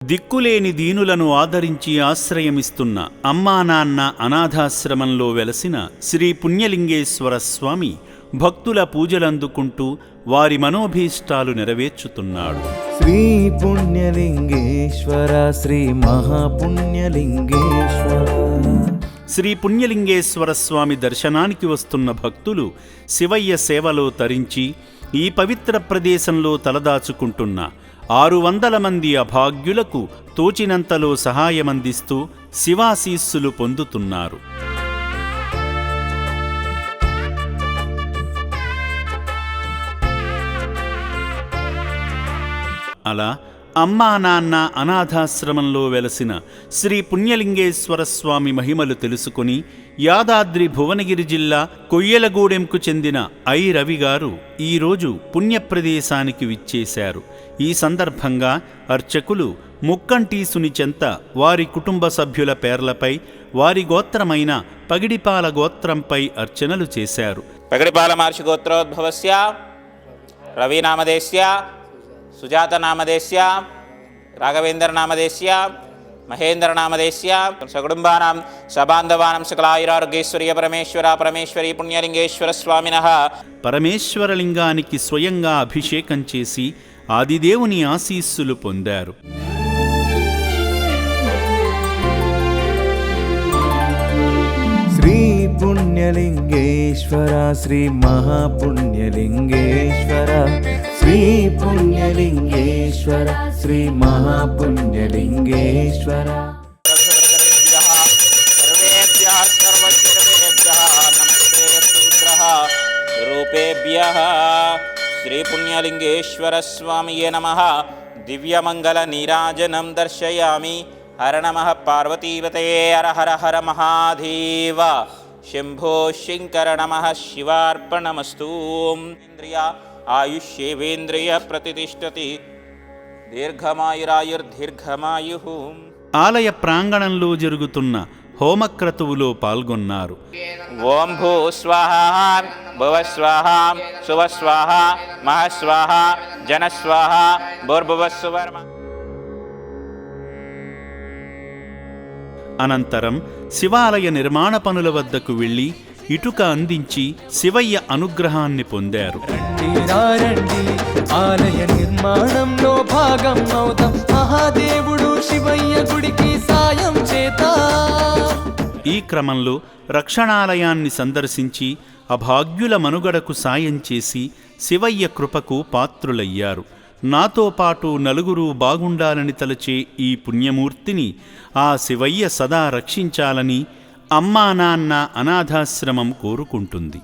దిక్కులేని దీనులను ఆదరించి ఆశ్రయమిస్తున్న అమ్మానాన్న అనాథాశ్రమంలో వెలసిన శ్రీ పుణ్యలింగేశ్వర స్వామి భక్తుల పూజలందుకుంటూ వారి మనోభీష్టాలు నెరవేర్చుతున్నాడు. శ్రీ పుణ్యలింగేశ్వర శ్రీ మహాపుణ్యలింగేశ్వర. శ్రీ పుణ్యలింగేశ్వర స్వామి దర్శనానికి వస్తున్న భక్తులు శివయ్య సేవలో తరించి ఈ పవిత్ర ప్రదేశంలో తలదాచుకుంటున్న 600 మంది అభాగ్యులకు తోచినంతలో సహాయమందిస్తూ శివాశీస్సులు పొందుతున్నారు. అలా అమ్మా నాన్న అనాథాశ్రమంలో వెలసిన శ్రీ పుణ్యలింగేశ్వర స్వామి మహిమలు తెలుసుకుని యాదాద్రి భువనగిరి జిల్లా కొయ్యలగూడెంకు చెందిన ఐ రవి గారు ఈరోజు పుణ్యప్రదేశానికి విచ్చేశారు. ఈ సందర్భంగా అర్చకులు ముక్కంటీసుని చెంత వారి కుటుంబ సభ్యుల పేర్లపై వారి గోత్రమైన పగిడిపాల గోత్రంపై అర్చనలు చేశారు. పగిడిపాల మహర్షి గోత్రోద్భవస్య రవినామదేశ్య సుజాతనామదేశ్య రాఘవేంద్రనామదేశ్య మహేంద్రనామదేశ్య సకుటుంబానాం సబాంధవానాం సకలాయురారోగ్యేశ్వర్య పరమేశ్వరీ పుణ్యలింగేశ్వర స్వామినః. పరమేశ్వరలింగానికి స్వయంగా అభిషేకం చేసి ఆదిదేవుని ఆశీస్సులు పొందారు. శ్రీ పుణ్యలింగేశ్వర శ్రీ మహాపుణ్యలింగేశ్వర. శ్రీ పుణ్యలింగేశ్వర శ్రీ మహాపుణ్యలింగేశ్వర. రూపేభ్యః శ్రీ పుణ్యలింగేశ్వర స్వామియే నమః. దివ్యమంగళ నీరాజనం దర్శయామి. హర నమః పార్వతీపతయే హర హర హర మహాదేవ. శంభో శంకర నమః. శివార్పణమస్తు. ఇంద్రియ ఆయుష్యేవేంద్రియ ప్రతిష్టతి. దీర్ఘమాయురాయుర్దీర్ఘమాయు. ఆలయ ప్రాంగణంలో జరుగుతున్న హోమక్రతువులో పాల్గొన్నారు. ఓం భూ స్వాహ భువ స్వాహ శువ స్వాహ మహస్వాహ జనస్వాహ భూర్భువస్సువర్మ. అనంతరం శివాలయ నిర్మాణ పనుల వద్దకు వెళ్లి ఇటుక అందించి శివయ్య అనుగ్రహాన్ని పొందారు. ఆలయ నిర్మాణంలో భాగం అవుతాం. మహాదేవుడు శివయ్య గుడికి సాయం చేతా. ఈ క్రమంలో రక్షణాలయాన్ని సందర్శించి అభాగ్యుల మనుగడకు సాయం చేసి శివయ్య కృపకు పాత్రులయ్యారు. నాతో పాటు నలుగురు బాగుండాలని తలచే ఈ పుణ్యమూర్తిని ఆ శివయ్య సదా రక్షించాలని అమ్మా నాన్న అనాథాశ్రమం కోరుకుంటుంది.